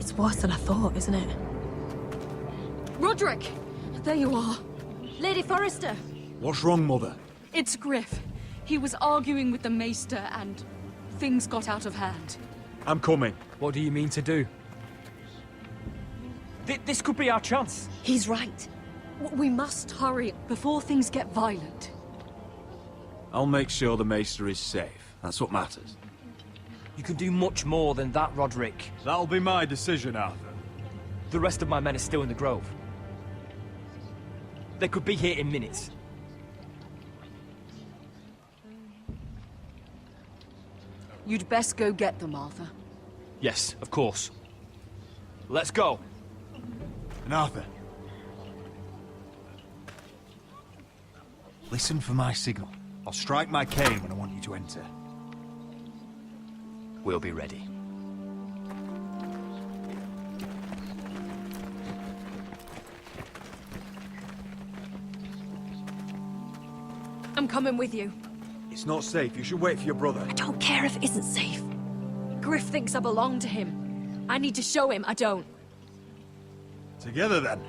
It's worse than I thought, isn't it? Roderick! There you are. Lady Forrester. What's wrong, Mother? It's Griff. He was arguing with the Maester and things got out of hand. I'm coming. What do you mean to do? This could be our chance. He's right. We must hurry before things get violent. I'll make sure the Maester is safe. That's what matters. You can do much more than that, Roderick. That'll be my decision, Arthur. The rest of my men are still in the grove. They could be here in minutes. You'd best go get them, Arthur. Yes, of course. Let's go. And Arthur, listen for my signal. I'll strike my cane when I want you to enter. We'll be ready. I'm coming with you. It's not safe. You should wait for your brother. I don't care if it isn't safe. Griff thinks I belong to him. I need to show him I don't. Together, then.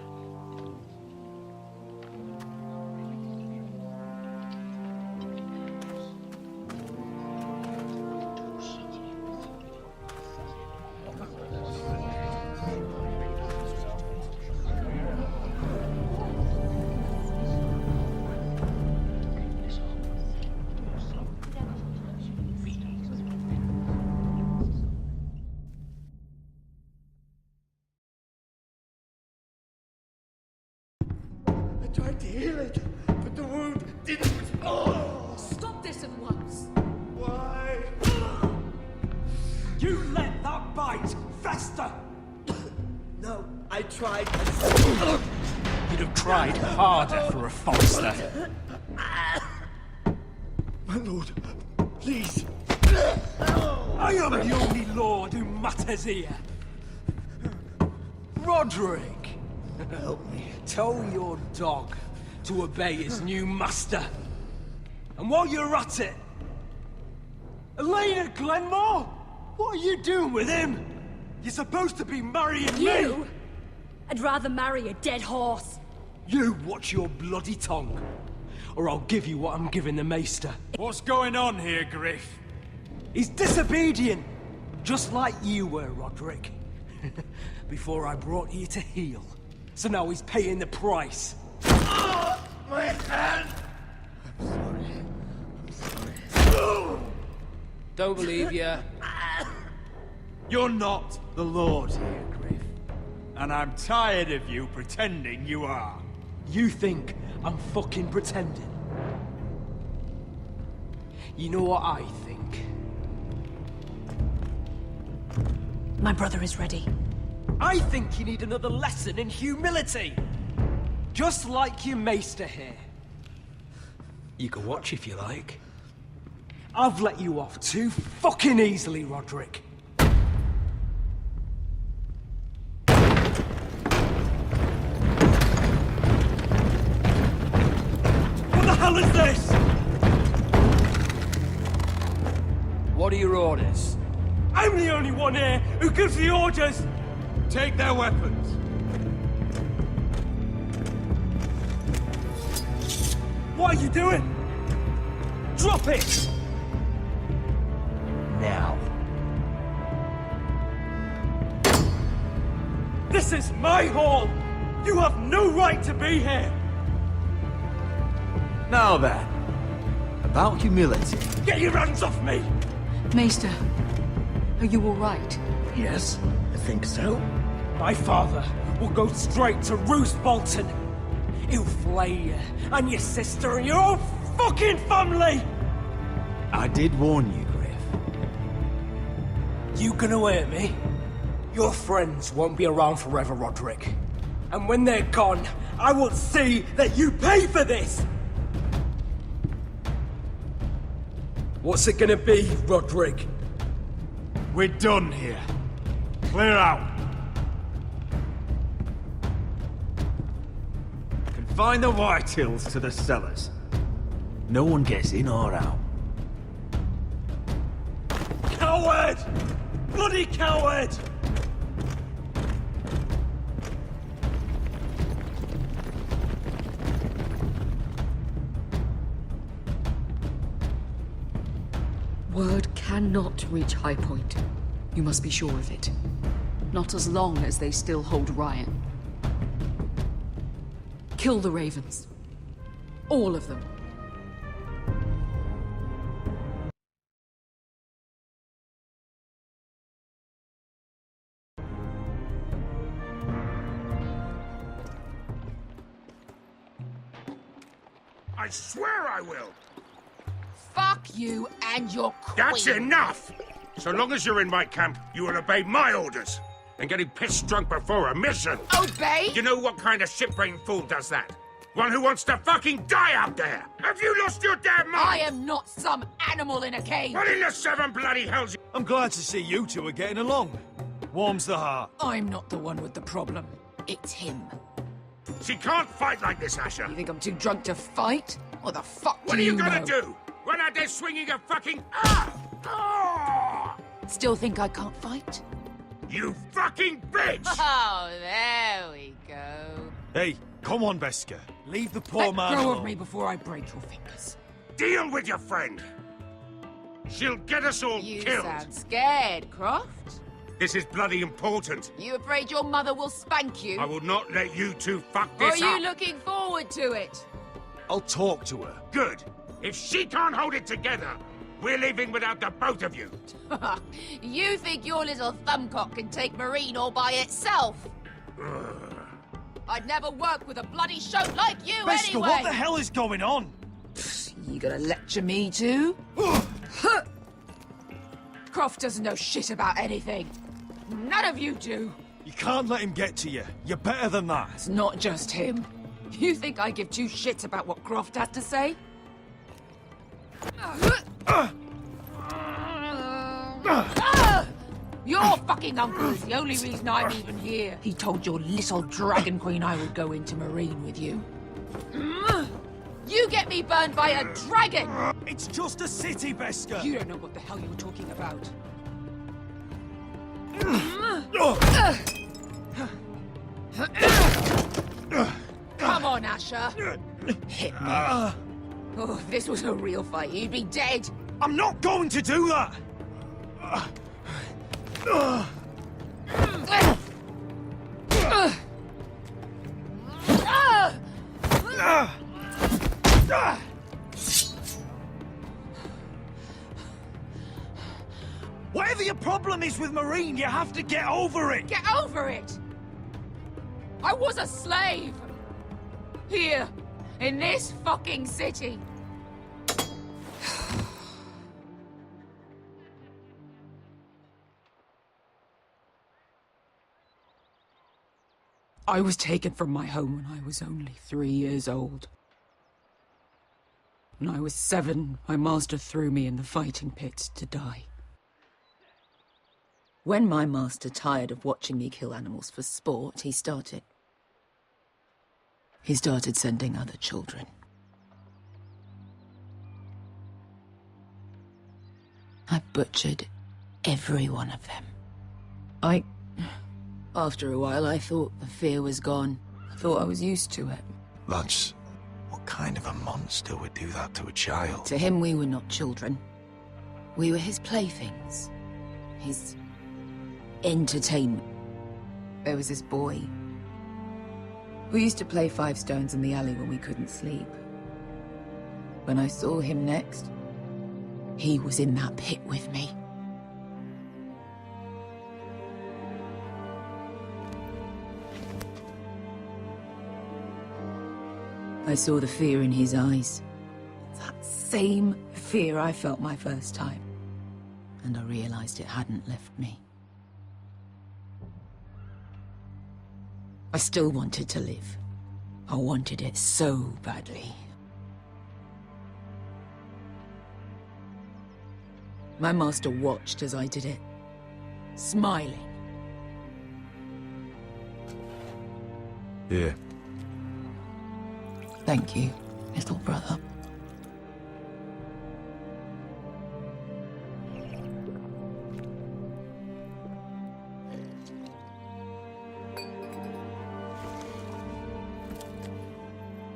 I tried to heal it, but the wound didn't. Oh! Stop this at once. Why? You let that bite fester! No, I tried. You'd have tried harder for a Forrester. My lord, please. I am the only lord who matters here. Roderick! Help me. Tell your dog to obey his new master. And while you're at it, Elena Glenmore? What are you doing with him? You're supposed to be marrying me! You? I'd rather marry a dead horse. You watch your bloody tongue, or I'll give you what I'm giving the Maester. What's going on here, Griff? He's disobedient, just like you were, Roderick. Before I brought you to heel. So now he's paying the price. My hand! I'm sorry. Don't believe you. You're not the Lord here, Griff. And I'm tired of you pretending you are. You think I'm fucking pretending? You know what I think? My brother is ready. I think you need another lesson in humility. Just like your maester here. You can watch if you like. I've let you off too fucking easily, Roderick. What the hell is this? What are your orders? I'm the only one here who gives the orders! Take their weapons. What are you doing? Drop it! Now. This is my hall! You have no right to be here! Now then, about humility. Get your hands off me! Maester, are you all right? Yes, I think so. My father will go straight to Roose Bolton. He'll flay you, and your sister, and your whole fucking family! I did warn you, Griff. You gonna hear me? Your friends won't be around forever, Roderick. And when they're gone, I will see that you pay for this! What's it gonna be, Roderick? We're done here. Clear out. Confine the Whitehills to the cellars. No one gets in or out. Coward! Bloody coward! Word cannot reach High Point. You must be sure of it. Not as long as they still hold Ryan. Kill the Ravens. All of them. I swear I will! Fuck you and your queen. That's enough! So long as you're in my camp, you will obey my orders. And getting pissed drunk before a mission. Obey? You know what kind of shit-brained fool does that? One who wants to fucking die out there! Have you lost your damn mind? I am not some animal in a cage. What in the seven bloody hells? I'm glad to see you two are getting along. Warms the heart. I'm not the one with the problem. It's him. She can't fight like this, Asher. You think I'm too drunk to fight? What the fuck What do are you you gonna know? do? Run out there swinging a fucking... Ah! Ah! Still think I can't fight? You fucking bitch! Oh, there we go. Hey, come on, Veska. Leave the poor Let man go alone. of me before I break your fingers. Deal with your friend. She'll get us all You killed. sound scared, Croft. This is bloody important. You afraid your mother will spank you? I will not let you two fuck Or are this you up. looking forward to it? I'll talk to her. Good. If she can't hold it together, we're leaving without the both of you. You think your little thumbcock can take Marine all by itself? I'd never work with a bloody shote like you Veska, anyway! what the hell is going on? You gonna lecture me too? Croft doesn't know shit about anything. None of you do. You can't let him get to you. You're better than that. It's not just him. You think I give two shits about what Croft has to say? Your fucking uncle's the only reason I'm even here. He told your little dragon queen I would go into Marine with you. You get me burned by a dragon! It's just a city, Veska. You don't know what the hell you were talking about. Come on, Asher. Hit me. Oh, if this was a real fight, you'd be dead. I'm not going to do that. Whatever your problem is with Marine, you have to get over it. Get over it! I was a slave! Here, in this fucking city. I was taken from my home when I was only 3 years old. When I was 7, my master threw me in the fighting pit to die. When my master tired of watching me kill animals for sport, he started sending other children. I butchered every one of them. After a while, I thought the fear was gone. I thought I was used to it. Lads, what kind of a monster would do that to a child? To him, we were not children. We were his playthings. His entertainment. There was this boy. We used to play 5 stones in the alley when we couldn't sleep. When I saw him next, he was in that pit with me. I saw the fear in his eyes. That same fear I felt my first time. And I realized it hadn't left me. I still wanted to live. I wanted it so badly. My master watched as I did it, smiling. Yeah. Thank you, little brother.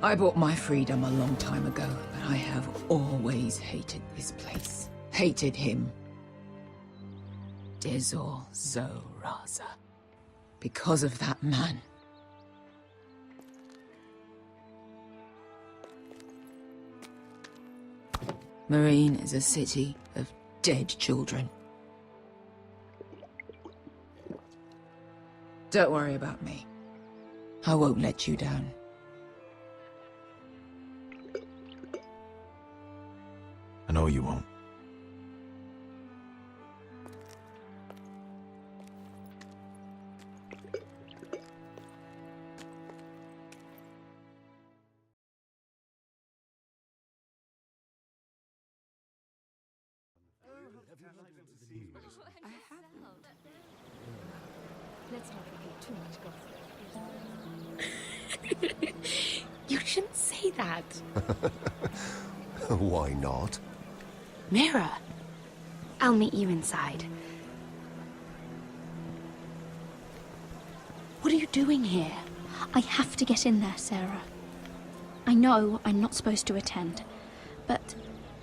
I bought my freedom a long time ago, but I have always hated this place. hated him. Dizor Zo Raza. Because of that man. Marine is a city of dead children. Don't worry about me. I won't let you down. I know you won't. Let's not repeat too much gossip. You shouldn't say that. Why not? Mira, I'll meet you inside. What are you doing here? I have to get in there, Sarah. I know I'm not supposed to attend, but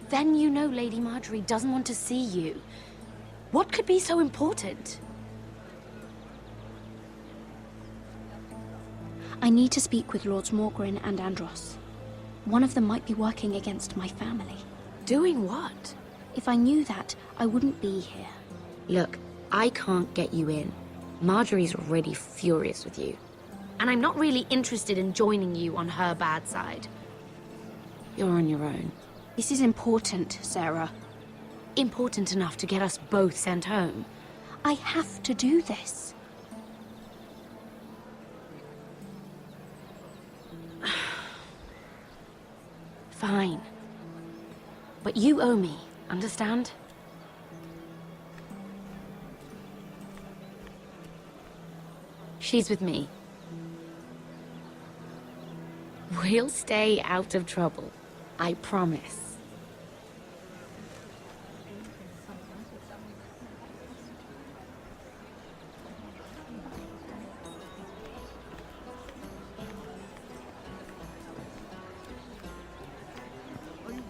then you know Lady Marjorie doesn't want to see you. What could be so important? I need to speak with Lords Morgren and Andros. One of them might be working against my family. Doing what? If I knew that, I wouldn't be here. Look, I can't get you in. Marjorie's already furious with you. And I'm not really interested in joining you on her bad side. You're on your own. This is important, Sarah. Important enough to get us both sent home. I have to do this. Fine. But you owe me, understand? She's with me. We'll stay out of trouble. I promise.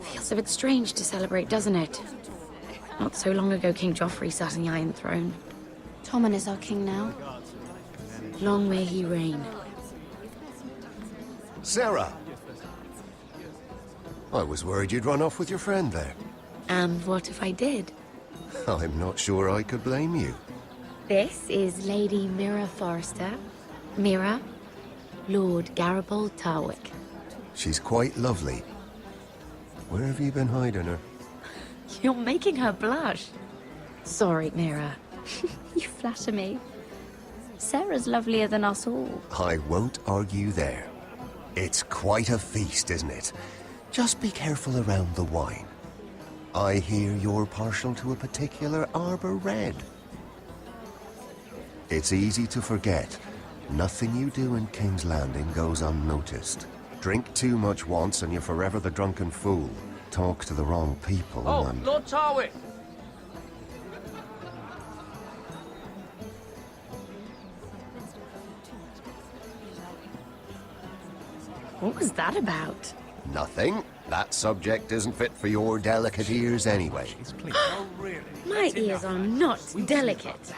Feels a bit strange to celebrate, doesn't it? Not so long ago, King Joffrey sat on the Iron Throne. Tommen is our king now. Long may he reign. Sarah! I was worried you'd run off with your friend there. And what if I did? I'm not sure I could blame you. This is Lady Mira Forrester. Mira, Lord Garibald Tarwick. She's quite lovely. Where have you been hiding her? You're making her blush. Sorry, Mira. You flatter me. Sarah's lovelier than us all. I won't argue there. It's quite a feast, isn't it? Just be careful around the wine. I hear you're partial to a particular Arbor Red. It's easy to forget. Nothing you do in King's Landing goes unnoticed. Drink too much once and you're forever the drunken fool. Talk to the wrong people and... Lord Tarwick! What was that about? Nothing. That subject isn't fit for your delicate ears anyway. Oh, really? My ears are not delicate.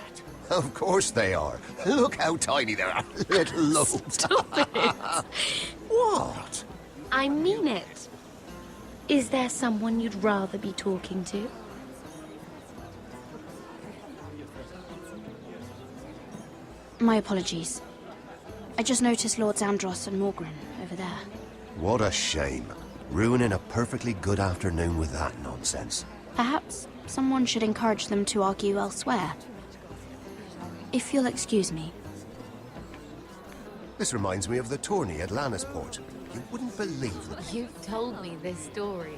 Of course they are. Look how tiny they are. Little lobes. Stop it! What? I mean it. Is there someone you'd rather be talking to? My apologies. I just noticed Lords Andros and Morgren over there. What a shame. Ruining a perfectly good afternoon with that nonsense. Perhaps someone should encourage them to argue elsewhere. If you'll excuse me. This reminds me of the tourney at Lannisport. You wouldn't believe it, You've told me this story.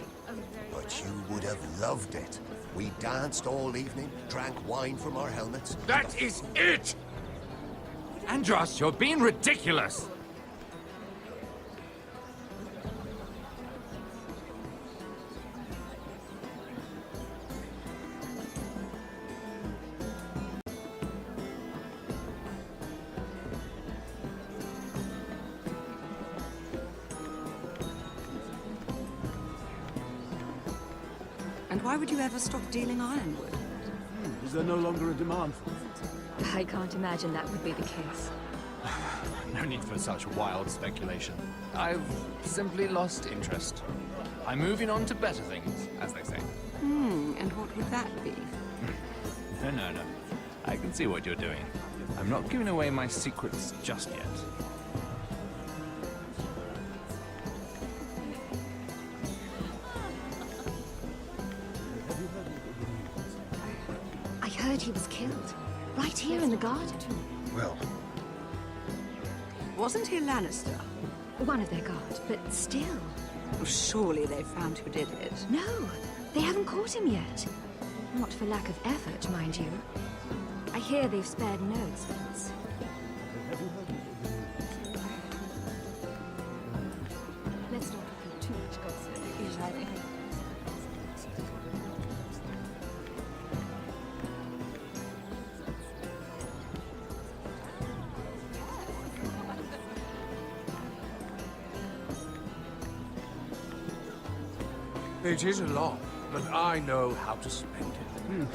but you would have loved it. We danced all evening, drank wine from our helmets. That is it! Andros, you're being ridiculous! And why would you ever stop dealing ironwood? Is there no longer a demand for it? I can't imagine that would be the case. No need for such wild speculation. I've simply lost interest. I'm moving on to better things, as they say. And what would that be? No. I can see what you're doing. I'm not giving away my secrets just yet. I heard he was killed. Right here in the garden. Well, Wasn't he Lannister? One of their guard, but still. Well, surely they found who did it. No, they haven't caught him yet. Not for lack of effort, mind you. I hear they've spared no expense. Let's not repeat too much gossip. Yes, I think. It is a lot, but I know how to spend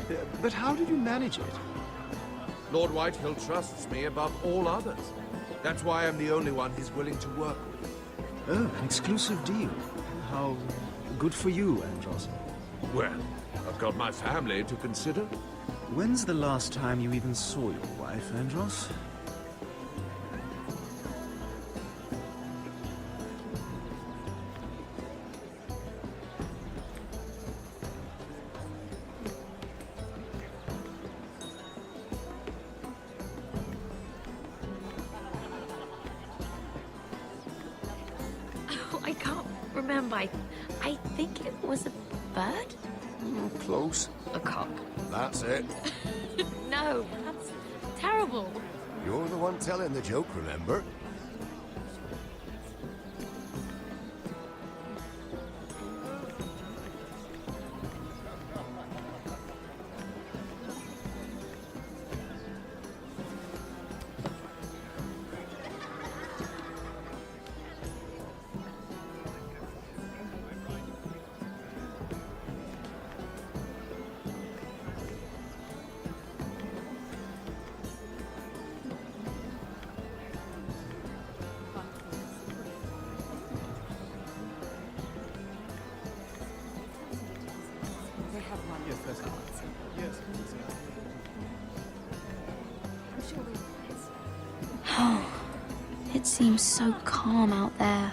it. But how did you manage it? Lord Whitehill trusts me above all others. That's why I'm the only one he's willing to work with. Oh, an exclusive deal. How good for you, Andros. Well, I've got my family to consider. When's the last time you even saw your wife, Andros? Oh, I can't remember. I think it was a bird? close. A cock. That's it. No, that's terrible. You're the one telling the joke, remember? It seems so calm out there.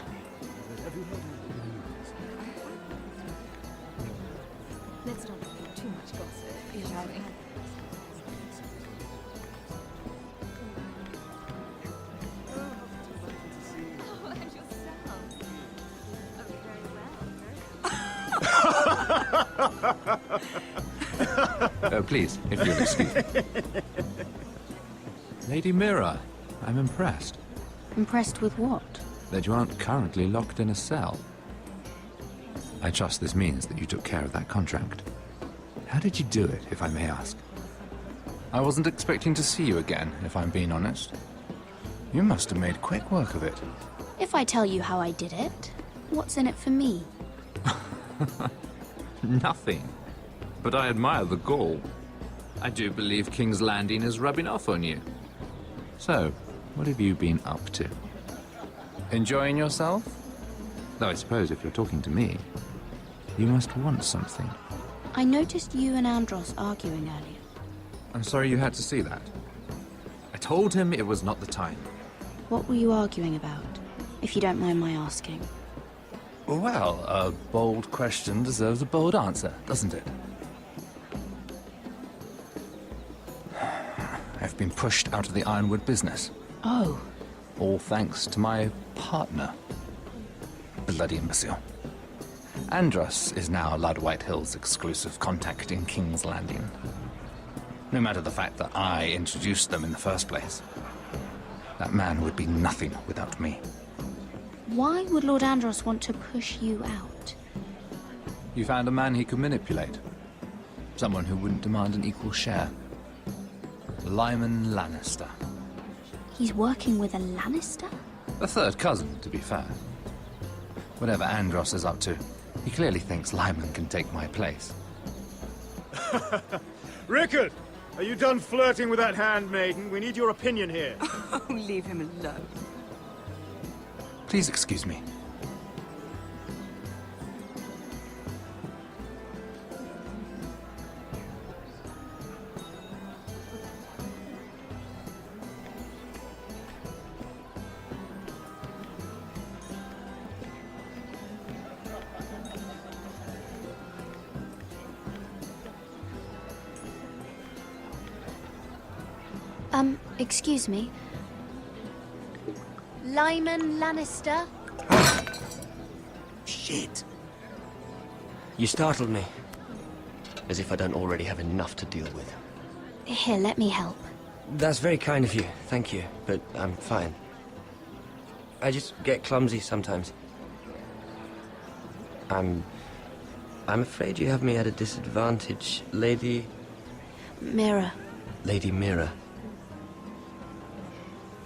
Let's not repeat too much gossip. Yes, I think. Please, if you'll excuse me. Lady Mira, I'm impressed. Impressed with what? That you aren't currently locked in a cell. I trust this means that you took care of that contract. How did you do it, if I may ask? I wasn't expecting to see you again, if I'm being honest. You must have made quick work of it. If I tell you how I did it, what's in it for me? Nothing. But I admire the gall. I do believe King's Landing is rubbing off on you. So, what have you been up to? Enjoying yourself? Though I suppose if you're talking to me, you must want something. I noticed you and Andros arguing earlier. I'm sorry you had to see that. I told him it was not the time. What were you arguing about, if you don't mind my asking? Well, a bold question deserves a bold answer, doesn't it? I've been pushed out of the ironwood business. Oh. All thanks to my partner. Bloody imbecile. Andros is now Lord Whitehill's exclusive contact in King's Landing. No matter the fact that I introduced them in the first place. That man would be nothing without me. Why would Lord Andros want to push you out? You found a man he could manipulate. Someone who wouldn't demand an equal share. Lyman Lannister. He's working with a Lannister? A third cousin, to be fair. Whatever Andros is up to, he clearly thinks Lyman can take my place. Rickard! Are you done flirting with that handmaiden? We need your opinion here. Oh, leave him alone. Please excuse me. Excuse me. Lyman Lannister? Shit. You startled me. As if I don't already have enough to deal with. Here, let me help. That's very kind of you, thank you, but I'm fine. I just get clumsy sometimes. I'm afraid you have me at a disadvantage, Lady... Mira. Lady Mira.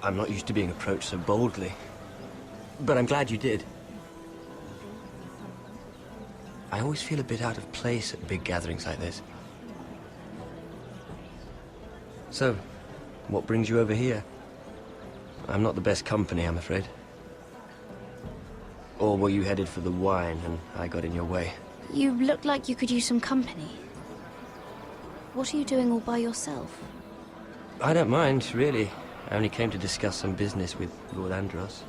I'm not used to being approached so boldly. But I'm glad you did. I always feel a bit out of place at big gatherings like this. So, what brings you over here? I'm not the best company, I'm afraid. Or were you headed for the wine and I got in your way? You look like you could use some company. What are you doing all by yourself? I don't mind, really. I only came to discuss some business with Lord Andros.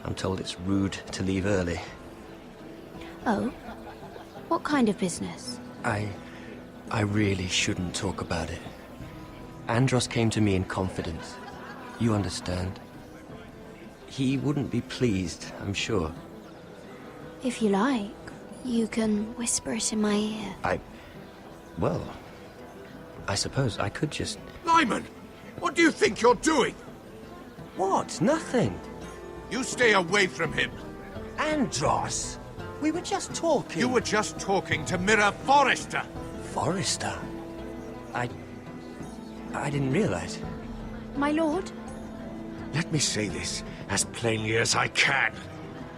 I'm told it's rude to leave early. Oh? What kind of business? I really shouldn't talk about it. Andros came to me in confidence. You understand? He wouldn't be pleased, I'm sure. If you like, you can whisper it in my ear. Well, I suppose I could just... Lyman! What do you think you're doing? What? Nothing. You stay away from him. Andros! We were just talking. You were just talking to Mira Forrester. Forrester? I didn't realize. My lord? Let me say this as plainly as I can.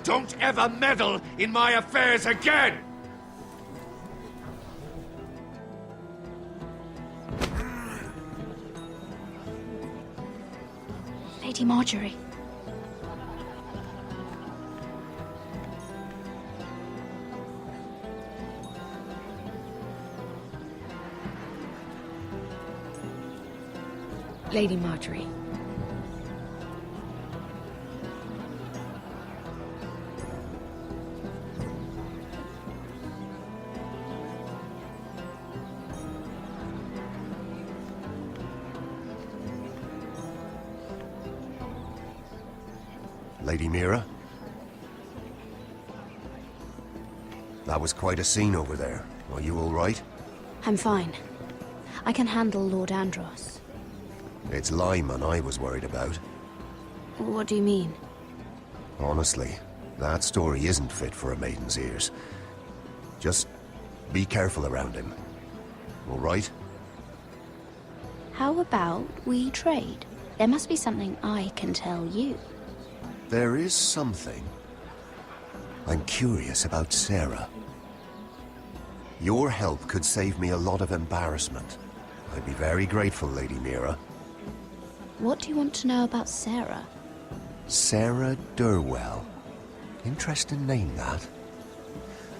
Don't ever meddle in my affairs again! Lady Marjorie. Lady Marjorie. Lady Mira? That was quite a scene over there. Are you all right? I'm fine. I can handle Lord Andros. It's Lyman I was worried about. What do you mean? Honestly, that story isn't fit for a maiden's ears. Just be careful around him. All right? How about we trade? There must be something I can tell you. There is something. I'm curious about Sarah. Your help could save me a lot of embarrassment. I'd be very grateful, Lady Mira. What do you want to know about Sarah? Sarah Durwell. Interesting name, that.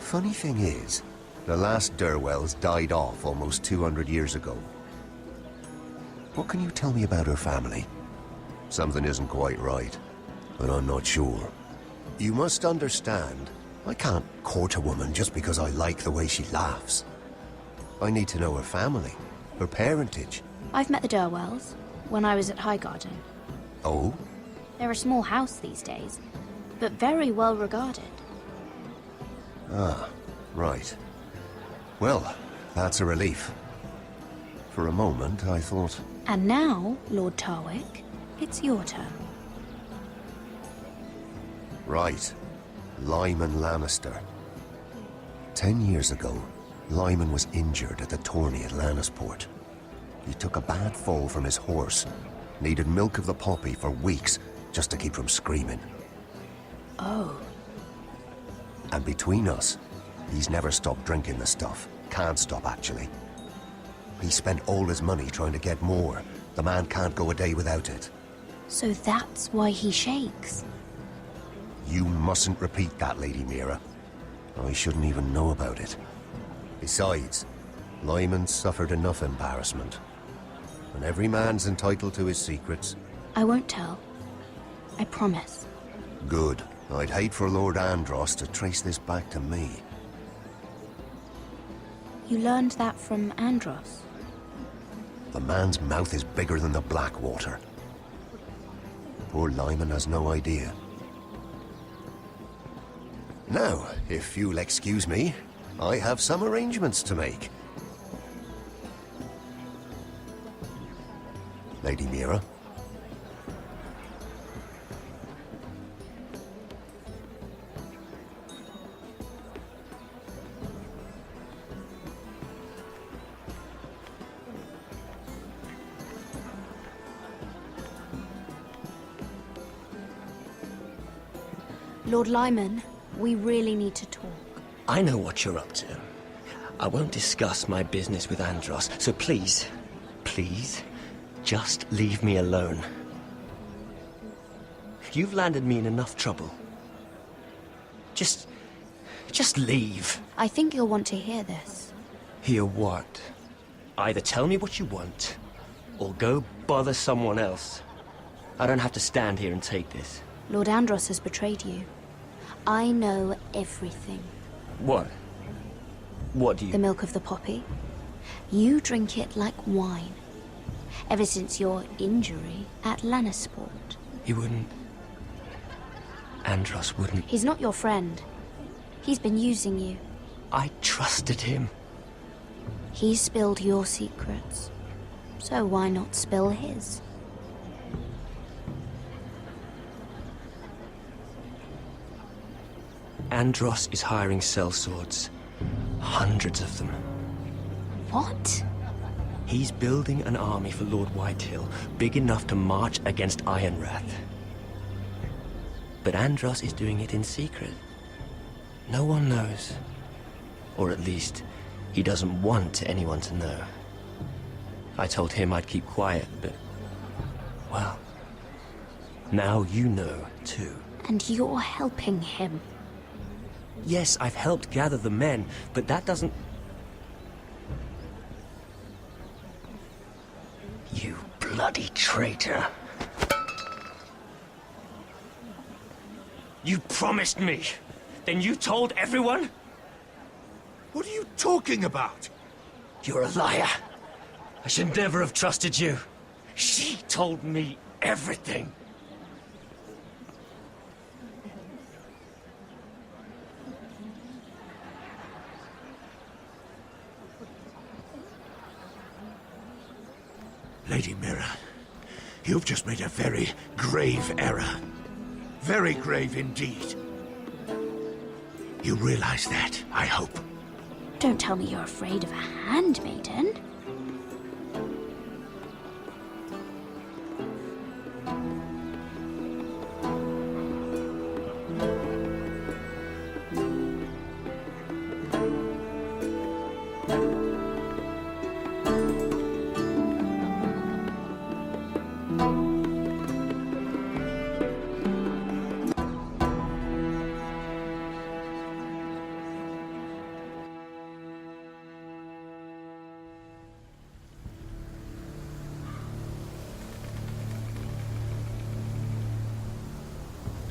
Funny thing is, the last Durwells died off almost 200 years ago. What can you tell me about her family? Something isn't quite right, but I'm not sure. You must understand, I can't court a woman just because I like the way she laughs. I need to know her family, her parentage. I've met the Durwells when I was at Highgarden. Oh? They're a small house these days, but very well regarded. Ah, right. Well, that's a relief. For a moment, I thought... And now, Lord Tarwick, it's your turn. Right. Lyman Lannister. 10 years ago, Lyman was injured at the tourney at Lannisport. He took a bad fall from his horse. Needed milk of the poppy for weeks, just to keep from screaming. Oh. And between us, he's never stopped drinking the stuff. can't stop, actually. He spent all his money trying to get more. The man can't go a day without it. So that's why he shakes. You mustn't repeat that, Lady Mira. I shouldn't even know about it. Besides, Lyman suffered enough embarrassment. And every man's entitled to his secrets. I won't tell. I promise. Good. I'd hate for Lord Andros to trace this back to me. You learned that from Andros? The man's mouth is bigger than the Blackwater. Poor Lyman has no idea. Now, if you'll excuse me, I have some arrangements to make. Lady Mira? Lord Lyman, we really need to talk. I know what you're up to. I won't discuss my business with Andros, so please, just leave me alone. You've landed me in enough trouble. Just leave. I think you'll want to hear this. Hear what? Either tell me what you want, or go bother someone else. I don't have to stand here and take this. Lord Andros has betrayed you. I know everything. What? What do you... The milk of the poppy. You drink it like wine. Ever since your injury at Lannisport. He wouldn't... Andros wouldn't... He's not your friend. He's been using you. I trusted him. He spilled your secrets. So why not spill his? Andros is hiring sellswords. Hundreds of them. What? He's building an army for Lord Whitehill, big enough to march against Ironrath. But Andros is doing it in secret. No one knows. Or at least, he doesn't want anyone to know. I told him I'd keep quiet, but... well... now you know, too. And you're helping him. Yes, I've helped gather the men, but that doesn't... You bloody traitor. You promised me. Then you told everyone? What are you talking about? You're a liar. I should never have trusted you. She told me everything. Lady Mira, you've just made a very grave error. Very grave indeed. You realize that, I hope. Don't tell me you're afraid of a handmaiden.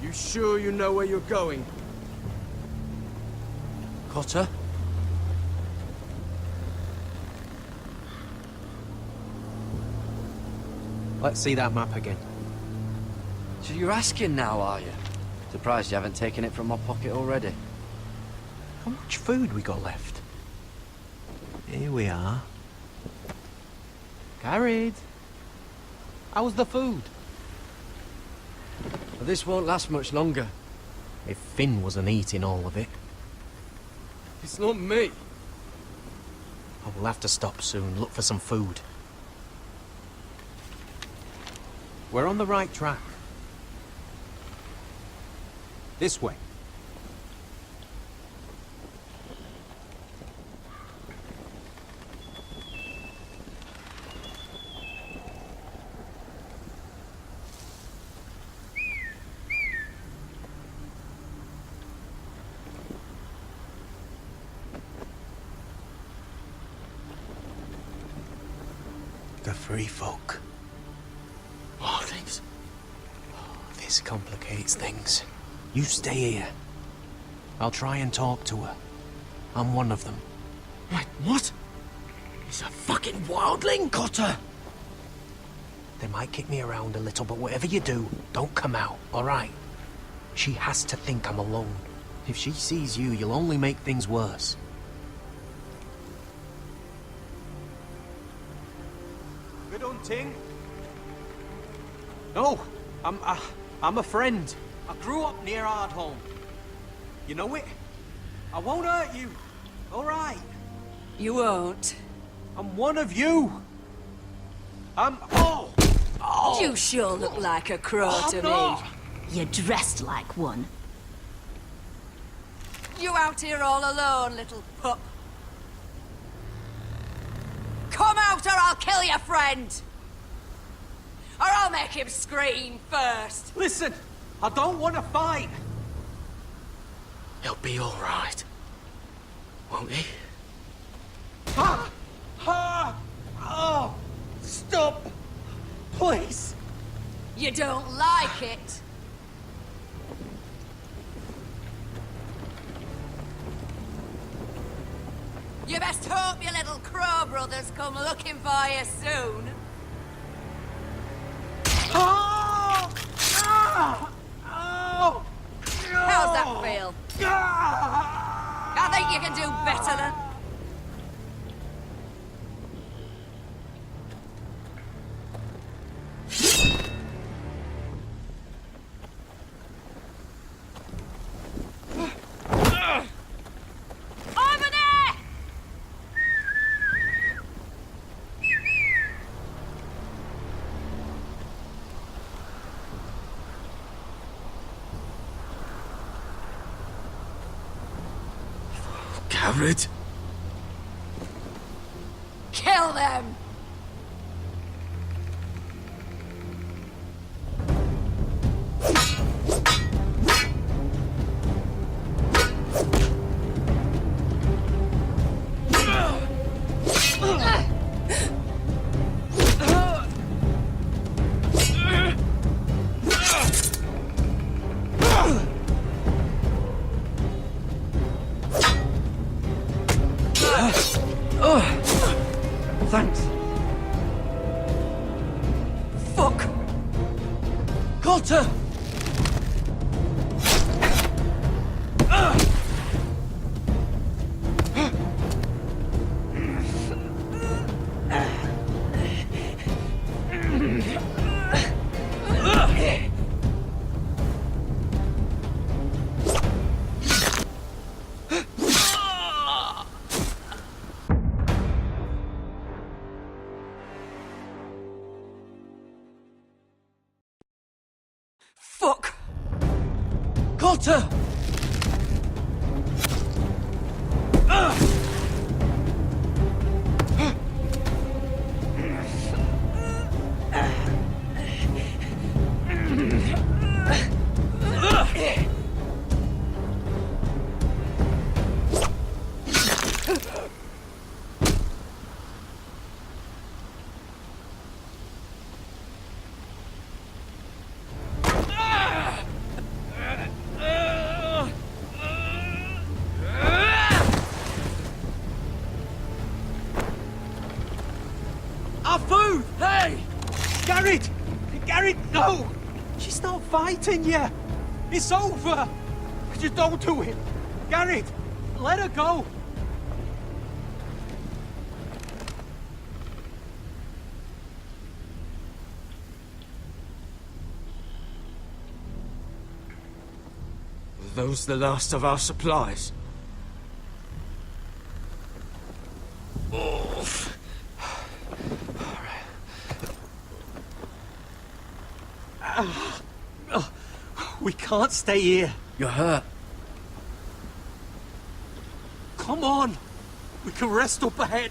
You sure you know where you're going? Cotter? Let's see that map again. So you're asking now, are you? Surprised you haven't taken it from my pocket already. How much food we got left? Here we are. Carried. How was the food? But this won't last much longer. If Finn wasn't eating all of it. It's not me. I will have to stop soon, look for some food. We're on the right track. This way. The free folk. Wildlings? This complicates things. You stay here. I'll try and talk to her. I'm one of them. Wait, what? He's a fucking wildling? Cotter! They might kick me around a little, but whatever you do, don't come out, alright? She has to think I'm alone. If she sees you, you'll only make things worse. Good hunting. No, I'm a friend. I grew up near Ardholm. You know it? I won't hurt you. All right. You won't. I'm one of you. Oh! You sure look like a crow to me. You're dressed like one. You out here all alone, little pup? Come out or I'll kill your friend! Or I'll make him scream first! Listen, I don't want to fight. He'll be all right. Won't he? Ha! Ha! Oh! Stop! Please! You don't like it? You best hope your little crow brothers come looking for you soon. Oh! Ah! Oh! How's that feel? I think you can do better than... Over there! Garrett? Kill them! Thanks. Fuck! Cotter! Fuck! Cotter! Our food! Hey! Garrett! Garrett, no! She's not fighting yet! It's over! Just don't do it! Garrett! Let her go! Are those the last of our supplies? Oof. We can't stay here. You're hurt. Come on! We can rest up ahead.